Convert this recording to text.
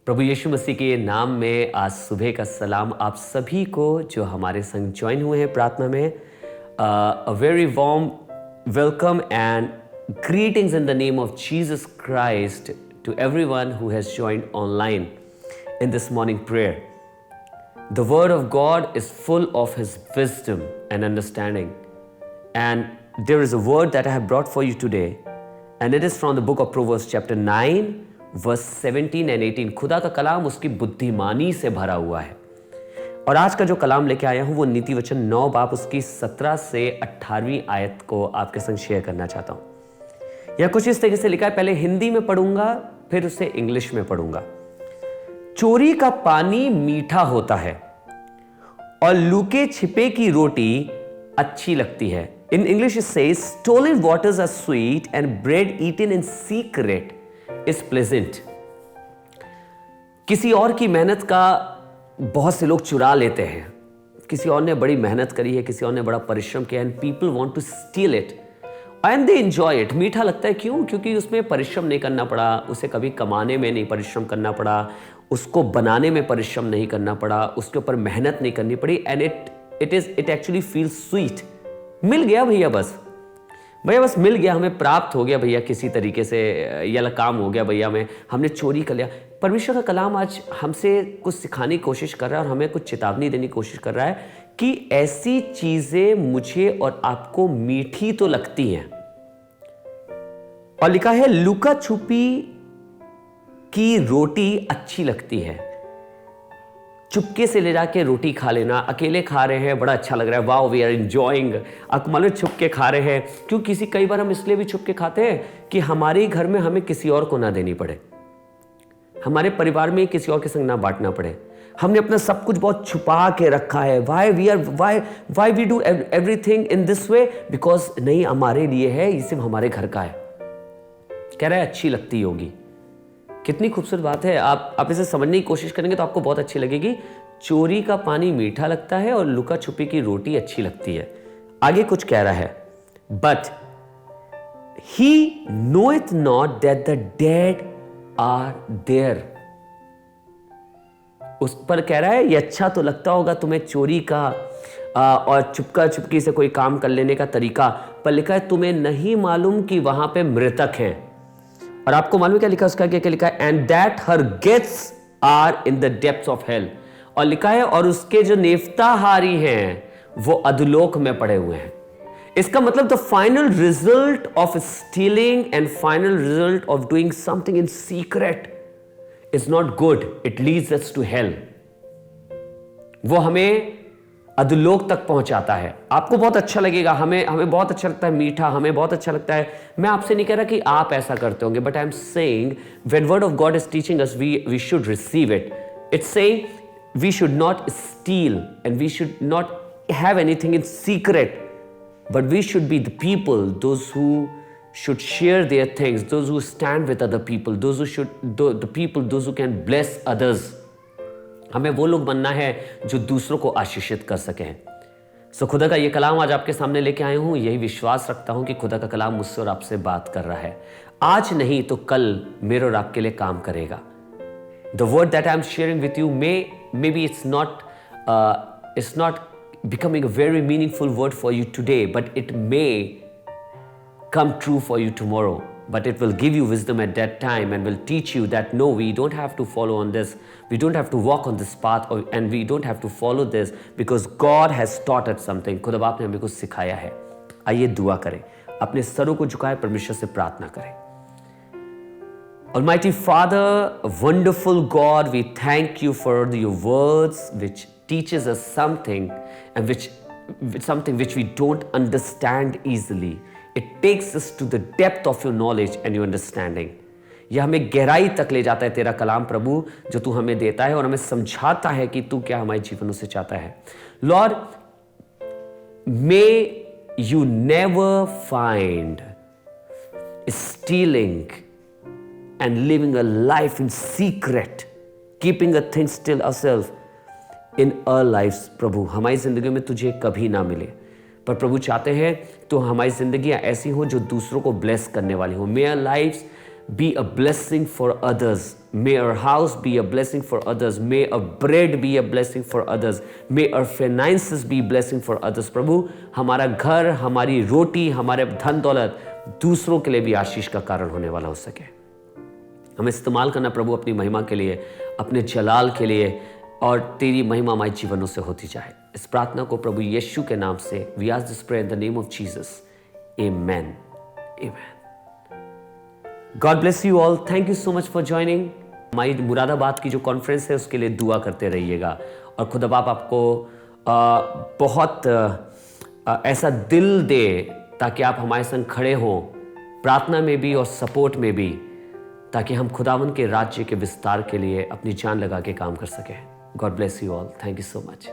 प्रभु यीशु मसीह के नाम में आज सुबह का सलाम आप सभी को जो हमारे संग ज्वाइन हुए हैं प्रार्थना में। A very warm welcome and greetings in the name of Jesus Christ to everyone who has joined online in this morning prayer. The word of God is full of his wisdom and understanding, and there is a word that I have brought for you today, and it is from the book of Proverbs chapter 9 verse 17 and 18. खुदा का कलाम उसकी बुद्धिमानी से भरा हुआ है। और आज का जो कलाम लेके आया हूं वो नीति वचन 9 बाब उसकी 17 से 18वीं आयत को आपके संग शेयर करना चाहता हूं। यह कुछ इस तरीके से लिखा है, पहले हिंदी में पढ़ूंगा फिर उसे इंग्लिश में पढ़ूंगा। चोरी का पानी मीठा होता है और लुके छिपे की रोटी अच्छी लगती है। In English it says, stolen waters are sweet and bread eaten in secret is pleasant. किसी और की मेहनत का बहुत से लोग चुरा लेते हैं। किसी और ने बड़ी मेहनत करी है, किसी और ने बड़ा परिश्रम किया, and people want to steal it and they enjoy it. मीठा लगता है, क्यों? क्योंकि उसमें परिश्रम नहीं करना पड़ा, उसे कभी कमाने में नहीं परिश्रम करना पड़ा, उसको बनाने में परिश्रम नहीं करना पड़ा, उसके ऊपर मेहनत नहीं करनी पड़ी, and it actually feels sweet. मिल गया भैया, बस मिल गया, हमें प्राप्त हो गया भैया, किसी तरीके से यह काम हो गया भैया, हमने चोरी कर लिया। परमेश्वर का कलाम आज हमसे कुछ सिखाने की कोशिश कर रहा है और हमें कुछ चेतावनी देने की कोशिश कर रहा है कि ऐसी चीजें मुझे और आपको मीठी तो लगती हैं। और लिखा है, लुका छुपी की रोटी अच्छी लगती है। चुपके से ले जाके रोटी खा लेना, अकेले खा रहे हैं, बड़ा अच्छा लग रहा है, वाओ वी आर एंजॉयिंग। आपको मालूम है, छुप के खा रहे हैं, क्यों? कई बार हम इसलिए भी छुप के खाते हैं कि हमारे घर में हमें किसी और को ना देनी पड़े, हमारे परिवार में किसी और के संग ना बांटना पड़े। हमने अपना सब कुछ बहुत छुपा के रखा है। Why we do everything in this way? Because नहीं, हमारे लिए है, ये सिर्फ हमारे घर का है। कह रहा है अच्छी लगती होगी। कितनी खूबसूरत बात है। आप इसे समझने की कोशिश करेंगे तो आपको बहुत अच्छी लगेगी। चोरी का पानी मीठा लगता है और लुका छुपी की रोटी अच्छी लगती है। आगे कुछ कह रहा है, but he knoweth not that the dead are there. उस पर कह रहा है, ये अच्छा तो लगता होगा तुम्हें चोरी का और चुपकी से कोई काम कर लेने का तरीका, पर लिखा है तुम्हें नहीं मालूम कि वहां पे मृतक हैं। और आपको मालूम क्या लिखा, उसका क्या लिखा है? And that her gates are in the depths of hell. और लिखा है, और उसके जो नेफ्ताहारी हैं वो अधोलोक में पड़े हुए हैं। इसका मतलब the final result of stealing and final result of doing something in secret is not good, it leads us to hell. वो हमें अधोलोक तक पहुंचाता है। आपको बहुत अच्छा लगेगा, हमें बहुत अच्छा लगता है मीठा, हमें बहुत अच्छा लगता है। मैं आपसे नहीं कह रहा कि आप ऐसा करते होंगे, but I am saying when word of God is teaching us we should receive it. It's saying we should not steal and we should not have anything in secret, but we should be the people, those who should share their things, those who stand with other people, those who can bless others. हमें वो लोग बनना है जो दूसरों को आशीषित कर सकें। सो खुदा का ये कलाम आज आपके सामने लेके आया हूं। यही विश्वास रखता हूं कि खुदा का कलाम मुझसे और आपसे बात कर रहा है। आज नहीं तो कल मेरे और आपके लिए काम करेगा। The word that I'm sharing with you maybe it's not becoming a very meaningful word for you today, but it may come true for you tomorrow. But it will give you wisdom at that time and will teach you that no, we don't have to follow on this. We don't have to walk on this path and we don't have to follow this because God has taught us something. खुदा बाप ने हमें कुछ सिखाया है। आइए दुआ करें, अपने सरों को झुकाएं, परमेश्वर से प्रार्थना करें। Almighty Father, wonderful God, we thank you for your words which teaches us something and something which we don't understand easily. It takes us to the depth of your knowledge and your understanding. यह हमें गहराई तक ले जाता है तेरा कलाम प्रभु, जो तू हमें देता है और हमें समझाता है कि तू क्या हमारे जीवनों से चाहता है। Lord, may you never find stealing and living a life in secret, keeping a thing still ourselves in our lives. प्रभु हमारी जिंदगी में तुझे कभी ना मिले, पर प्रभु चाहते हैं तो हमारी जिंदगियां ऐसी हो जो दूसरों को ब्लेस करने वाली हो। May our lives be a blessing for others. May our house be a blessing for others. May our bread be a blessing for others. May our finances be blessing for others. प्रभु हमारा घर, हमारी रोटी, हमारे धन दौलत दूसरों के लिए भी आशीष का कारण होने वाला हो सके। हमें इस्तेमाल करना प्रभु अपनी महिमा के लिए, अपने जलाल के लिए, और तेरी महिमामय जीवनों से होती जाए। इस प्रार्थना को प्रभु यीशु के नाम से we ask this prayer in the name of Jesus, amen, amen. God bless you all. Thank you so much for joining. हमारी मुरादाबाद की जो कॉन्फ्रेंस है उसके लिए दुआ करते रहिएगा, और खुदा बाप आपको बहुत ऐसा दिल दे ताकि आप हमारे संग खड़े हों प्रार्थना में भी और सपोर्ट में भी, ताकि हम खुदावन के राज्य के विस्तार के लिए अपनी जान लगा के काम कर सकें। God bless you all. Thank you so much.